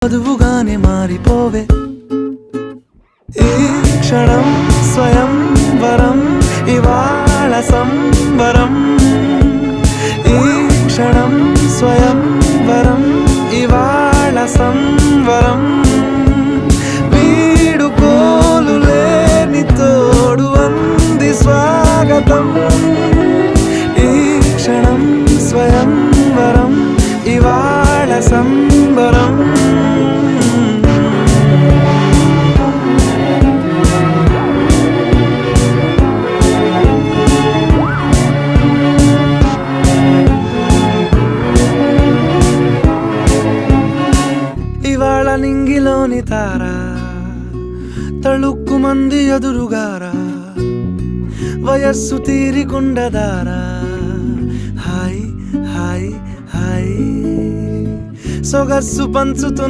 వధువుగానే మారిపోవే ఈ క్షణం స్వయం వరం ఇవాళ సంబరం ఈ క్షణం స్వయం వరం ఇవాళ సంవరం వీడుకోలు లేని తోడు అంది స్వాగతం ఈ క్షణం స్వయం వరం ఇవాళ సంబరం ఇవాళ నింగిలోని తారా తళుక్కు మంది ఎదురుగారా వయస్సు తీరికుండదారా హాయ్ హాయ్ హాయ్ సొగస్సు పంచుతున్న